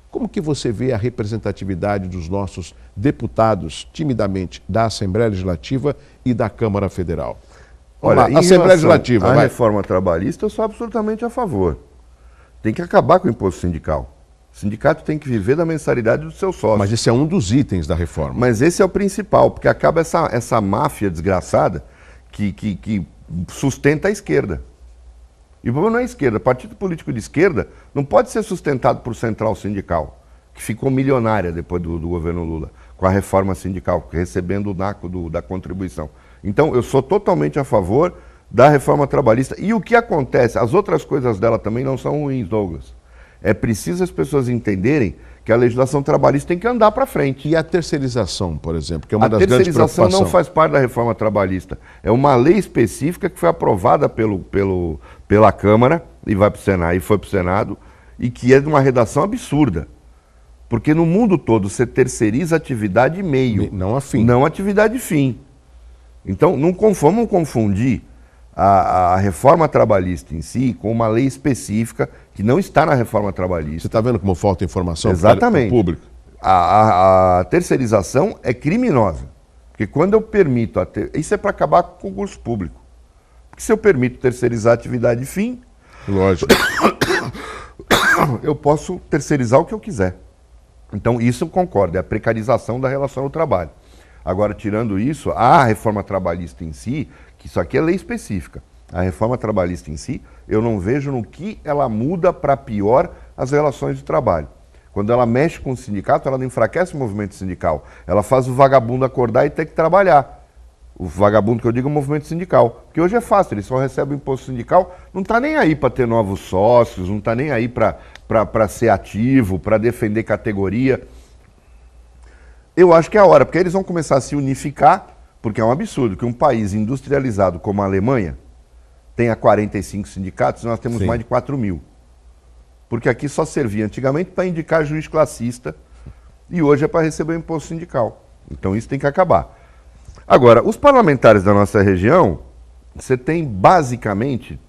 Como que você vê a representatividade dos nossos deputados, timidamente, da Assembleia Legislativa e da Câmara Federal? Olha, a Assembleia Legislativa, a reforma trabalhista, eu sou absolutamente a favor. Tem que acabar com o imposto sindical. O sindicato tem que viver da mensalidade do seu sócio. Mas esse é um dos itens da reforma. Mas esse é o principal, porque acaba essa máfia desgraçada que sustenta a esquerda. E o problema não é a esquerda. Partido político de esquerda não pode ser sustentado por central sindical. que ficou milionária depois do governo Lula, com a reforma sindical, recebendo o NACO da contribuição. Então, eu sou totalmente a favor da reforma trabalhista. E o que acontece? As outras coisas dela também não são ruins, Douglas. É preciso as pessoas entenderem que a legislação trabalhista tem que andar para frente. E a terceirização, por exemplo, que é uma das grandes preocupações. A terceirização não faz parte da reforma trabalhista. É uma lei específica que foi aprovada pela Câmara e vai para o Senado, e foi para o Senado, e que é de uma redação absurda. Porque no mundo todo você terceiriza atividade meio. Não a fim. Não atividade fim. Então, não vamos confundir a reforma trabalhista em si com uma lei específica que não está na reforma trabalhista. Você está vendo como falta informação para o público? A terceirização é criminosa. Porque quando eu permito... Isso é para acabar com o concurso público. Porque se eu permito terceirizar a atividade fim... Lógico. Eu posso terceirizar o que eu quiser. Então, isso eu concordo, é a precarização da relação ao trabalho. Agora, tirando isso, a reforma trabalhista em si, que isso aqui é lei específica, a reforma trabalhista em si, eu não vejo no que ela muda para pior as relações de trabalho. Quando ela mexe com o sindicato, ela não enfraquece o movimento sindical, ela faz o vagabundo acordar e ter que trabalhar. O vagabundo que eu digo é o movimento sindical, porque hoje é fácil, ele só recebe o imposto sindical, não está nem aí para ter novos sócios, não está nem aí para ser ativo, para defender categoria. Eu acho que é a hora, porque eles vão começar a se unificar, porque é um absurdo que um país industrializado como a Alemanha tenha 45 sindicatos e nós temos mais de 4 mil. Porque aqui só servia antigamente para indicar juiz classista e hoje é para receber o imposto sindical. Então isso tem que acabar. Agora, os parlamentares da nossa região, você tem basicamente,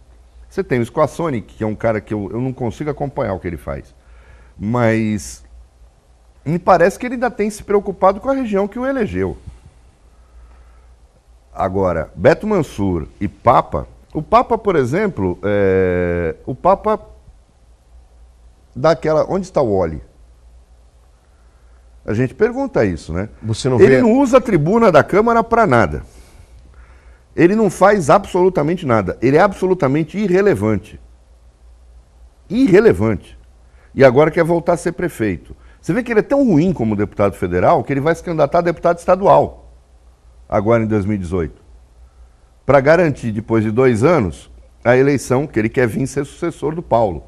você tem o Squassoni, que é um cara que eu não consigo acompanhar o que ele faz, mas me parece que ele ainda tem se preocupado com a região que o elegeu. Agora, Beto Mansur e Papa, o Papa, por exemplo, o Papa daquela, onde está o Oli? A gente pergunta isso, né? Ele não usa a tribuna da Câmara para nada. Ele não faz absolutamente nada. Ele é absolutamente irrelevante. Irrelevante. E agora quer voltar a ser prefeito. Você vê que ele é tão ruim como deputado federal que ele vai se candidatar a deputado estadual, agora em 2018. Para garantir, depois de 2 anos, a eleição que ele quer vir ser sucessor do Paulo.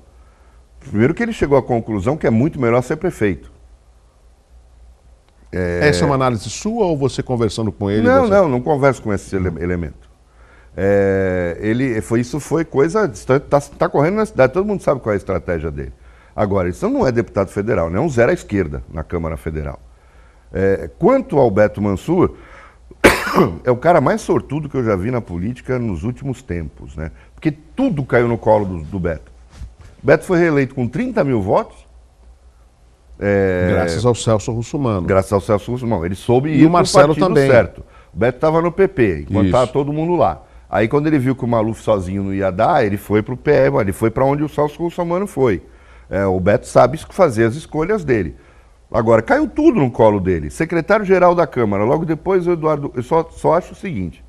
Primeiro que ele chegou à conclusão que é muito melhor ser prefeito. Essa é uma análise sua ou você conversando com ele? Não converso com esse elemento. Isso foi coisa... Está correndo na cidade, todo mundo sabe qual é a estratégia dele. Agora, isso não é deputado federal, não é um zero à esquerda na Câmara Federal. Quanto ao Beto Mansur, é o cara mais sortudo que eu já vi na política nos últimos tempos, né? Porque tudo caiu no colo do Beto. O Beto foi reeleito com 30 mil votos. Graças ao Celso Russomano. Graças ao Celso Russomano. Ele soube ir pro partido também. Certo. O Beto estava no PP, enquanto estava todo mundo lá. Aí quando ele viu que o Maluf sozinho não ia dar, ele foi pro PM, ele foi para onde o Celso Russomano foi. O Beto sabe fazer as escolhas dele. Agora, caiu tudo no colo dele. Secretário-geral da Câmara, logo depois o Eduardo... Eu só acho o seguinte,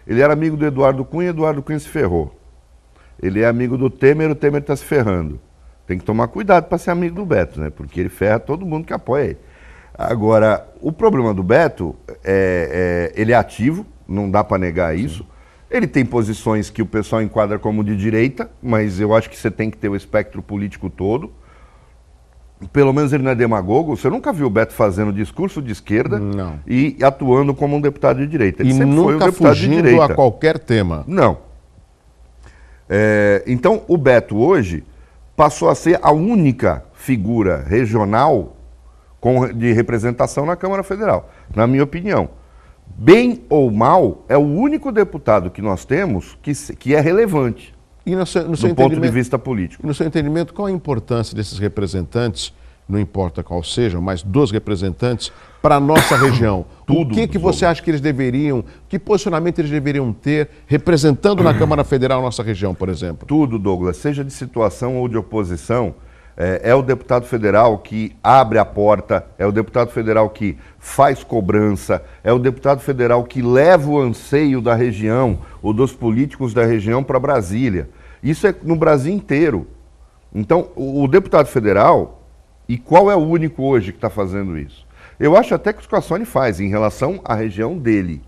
ele era amigo do Eduardo Cunha se ferrou. Ele é amigo do Temer, o Temer está se ferrando. Tem que tomar cuidado para ser amigo do Beto, né? Porque ele ferra todo mundo que apoia ele. Agora, o problema do Beto ele é ativo, não dá para negar isso. Ele tem posições que o pessoal enquadra como de direita, mas eu acho que você tem que ter o espectro político todo. Pelo menos ele não é demagogo. Você nunca viu o Beto fazendo discurso de esquerda e atuando como um deputado de direita. Ele sempre foi um deputado de direita. Fugindo a qualquer tema. Não. Então, o Beto hoje passou a ser a única figura regional de representação na Câmara Federal, na minha opinião. Bem ou mal, é o único deputado que nós temos que é relevante do ponto de vista político. E no seu entendimento, qual a importância desses representantes, não importa qual sejam, mas dos representantes, para a nossa região? O que você acha que eles deveriam, que posicionamento eles deveriam ter representando na Câmara Federal a nossa região, por exemplo? Tudo, Douglas, seja de situação ou de oposição, é o deputado federal que abre a porta, é o deputado federal que faz cobrança, é o deputado federal que leva o anseio da região ou dos políticos da região para Brasília. Isso é no Brasil inteiro. Então, o deputado federal, E qual é o único hoje que está fazendo isso? Eu acho até que o Scassoni faz, em relação à região dele,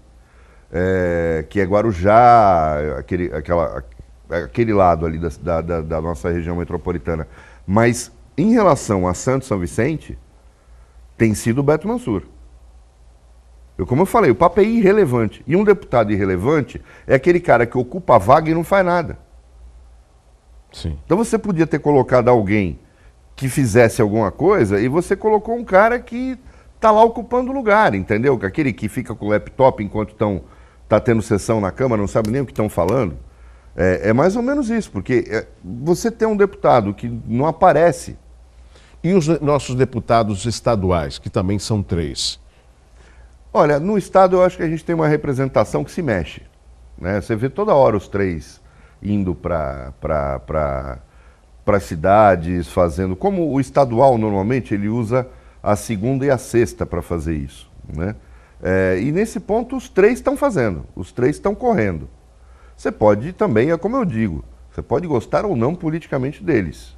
que é Guarujá, aquele lado ali da nossa região metropolitana. Mas, em relação a Santos São Vicente, tem sido o Beto Mansur. Como eu falei, o papo é irrelevante. E um deputado irrelevante é aquele cara que ocupa a vaga e não faz nada. Sim. Então você podia ter colocado alguém que fizesse alguma coisa e você colocou um cara que está lá ocupando o lugar, entendeu? Aquele que fica com o laptop enquanto está tendo sessão na Câmara, não sabe nem o que estão falando. É mais ou menos isso, porque você tem um deputado que não aparece. E os nossos deputados estaduais, que também são 3? Olha, no Estado eu acho que a gente tem uma representação que se mexe. Né? Você vê toda hora os 3 indo para cidades, fazendo... Como o estadual, normalmente, ele usa a segunda e a sexta para fazer isso. Né? E nesse ponto, os 3 estão fazendo, os 3 estão correndo. Você pode também, é como eu digo, você pode gostar ou não politicamente deles,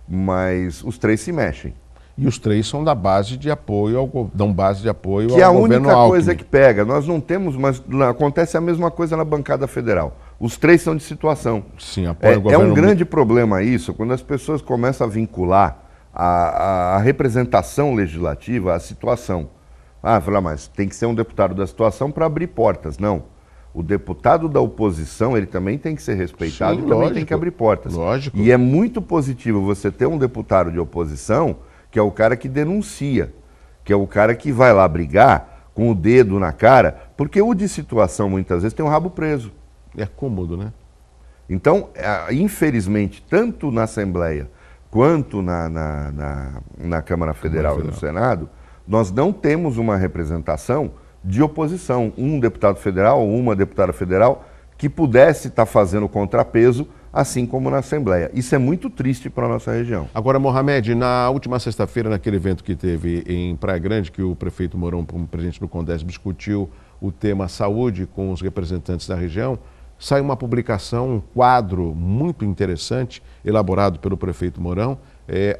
mas os 3 se mexem. E os 3 são da base de apoio, dão base de apoio ao governo Alckmin. Que é a única coisa que pega. Nós não temos, mas acontece a mesma coisa na bancada federal. Os 3 são de situação. Sim, apoio ao governo. É um grande problema isso, quando as pessoas começam a vincular a representação legislativa à situação. Falar, mas tem que ser um deputado da situação para abrir portas. Não. O deputado da oposição, ele também tem que ser respeitado. Sim, e também tem que abrir portas. Lógico. E é muito positivo você ter um deputado de oposição que é o cara que denuncia, que é o cara que vai lá brigar com o dedo na cara, porque o de situação muitas vezes tem o rabo preso. É cômodo, né? Então, infelizmente, tanto na Assembleia quanto na Câmara Federal e no Senado, nós não temos uma representação de oposição, um deputado federal ou uma deputada federal que pudesse estar fazendo contrapeso, assim como na Assembleia. Isso é muito triste para a nossa região. Agora, Mohamed, na última sexta-feira, naquele evento que teve em Praia Grande, que o prefeito Mourão, como presidente do CONDESB, discutiu o tema saúde com os representantes da região, saiu uma publicação, um quadro muito interessante, elaborado pelo prefeito Mourão,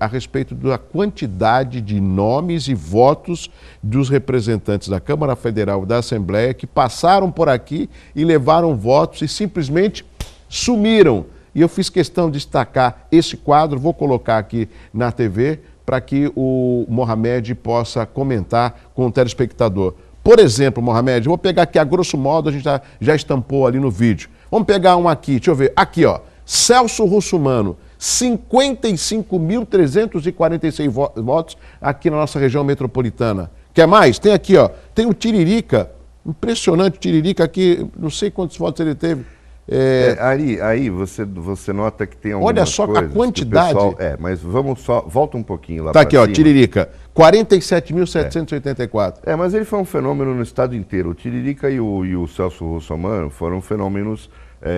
a respeito da quantidade de nomes e votos dos representantes da Câmara Federal e da Assembleia que passaram por aqui e levaram votos e simplesmente sumiram. E eu fiz questão de destacar esse quadro, vou colocar aqui na TV para que o Mohamed possa comentar com o telespectador. Por exemplo, Mohamed, eu vou pegar aqui a grosso modo, a gente já estampou ali no vídeo. Vamos pegar um aqui, deixa eu ver. Aqui, ó, Celso Russumano, 55.346 votos aqui na nossa região metropolitana. Quer mais? Tem aqui, ó, tem o Tiririca, impressionante o Tiririca aqui, não sei quantos votos ele teve. Aí você nota que tem algumas olha só coisas a quantidade. Pessoal, mas vamos só, volta um pouquinho lá para cima. Tá aqui, ó, cima. Tiririca, 47.784. Mas ele foi um fenômeno no estado inteiro. O Tiririca e o Celso Russomano foram fenômenos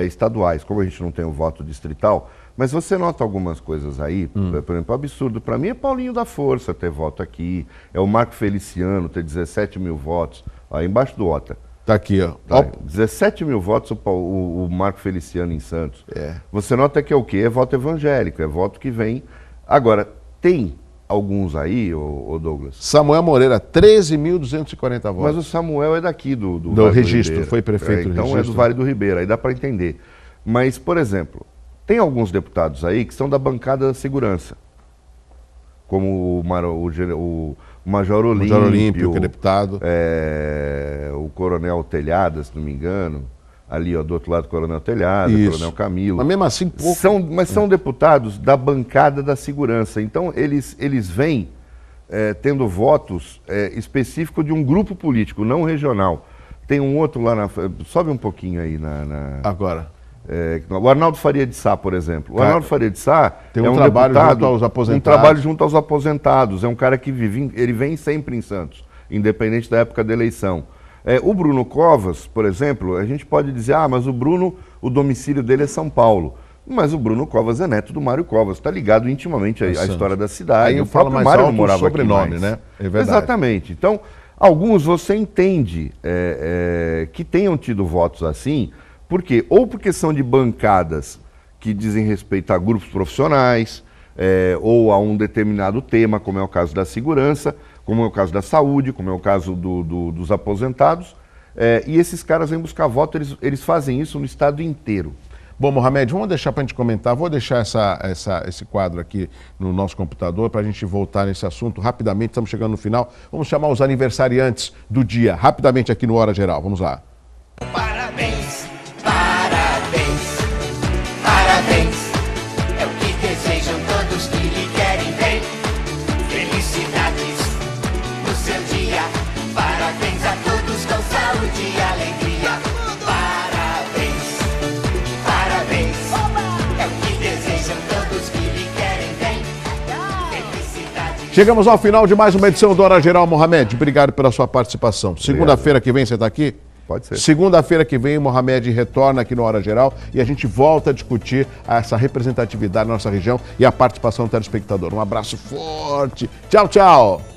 estaduais, como a gente não tem o voto distrital. Mas você nota algumas coisas aí, por exemplo, absurdo. Para mim é Paulinho da Força ter voto aqui, é o Marco Feliciano ter 17 mil votos, aí embaixo do OTA. Tá aqui, ó. 17 mil votos o Marco Feliciano em Santos. Você nota que é o quê? É voto evangélico, é voto que vem. Agora, tem alguns aí, ô Douglas? Samuel Moreira, 13.240 votos. Mas o Samuel é daqui do Vale Registro, do foi prefeito do Então Registro. É do Vale do Ribeira, aí dá para entender. Mas, por exemplo, tem alguns deputados aí que são da bancada da segurança, como o Major Olímpio, que é deputado. O Coronel Telhada, se não me engano, ali ó, do outro lado, Coronel Telhada, Coronel Camilo. Mas mesmo assim, pouco. São deputados da bancada da segurança. Então, eles vêm tendo votos específicos de um grupo político, não regional. Tem um outro lá na... Sobe um pouquinho aí Agora. O Arnaldo Faria de Sá, por exemplo. O Arnaldo Faria de Sá tem um trabalho deputado, junto aos aposentados. Um trabalho junto aos aposentados. É um cara que ele vem sempre em Santos, independente da época da eleição. O Bruno Covas, por exemplo, a gente pode dizer, mas o Bruno, o domicílio dele é São Paulo. Mas o Bruno Covas é neto do Mário Covas, está ligado intimamente à história da cidade. Aí o próprio Mário não morava sobrenome, aqui mais. Né? É verdade. Exatamente. Então, alguns você entende que tenham tido votos assim. Por quê? Ou porque são de bancadas que dizem respeito a grupos profissionais, ou a um determinado tema, como é o caso da segurança, como é o caso da saúde, como é o caso dos aposentados. E esses caras vêm buscar voto, eles fazem isso no estado inteiro. Bom, Mohamed, vamos deixar para a gente comentar, vou deixar esse quadro aqui no nosso computador para a gente voltar nesse assunto rapidamente, estamos chegando no final. Vamos chamar os aniversariantes do dia, rapidamente aqui no Hora Geral, vamos lá. Parabéns, parabéns, parabéns, é o que desejam todos que lhe querem bem. Felicidades no seu dia, parabéns a todos com saúde e alegria. Parabéns, parabéns, é o que desejam todos que lhe querem bem. Felicidades. Chegamos ao final de mais uma edição do Hora Geral, Mohamed, obrigado pela sua participação. Segunda-feira que vem você está aqui? Pode ser. Segunda-feira que vem, o Mohamed retorna aqui no Hora Geral e a gente volta a discutir essa representatividade da nossa região e a participação do telespectador. Um abraço forte. Tchau, tchau.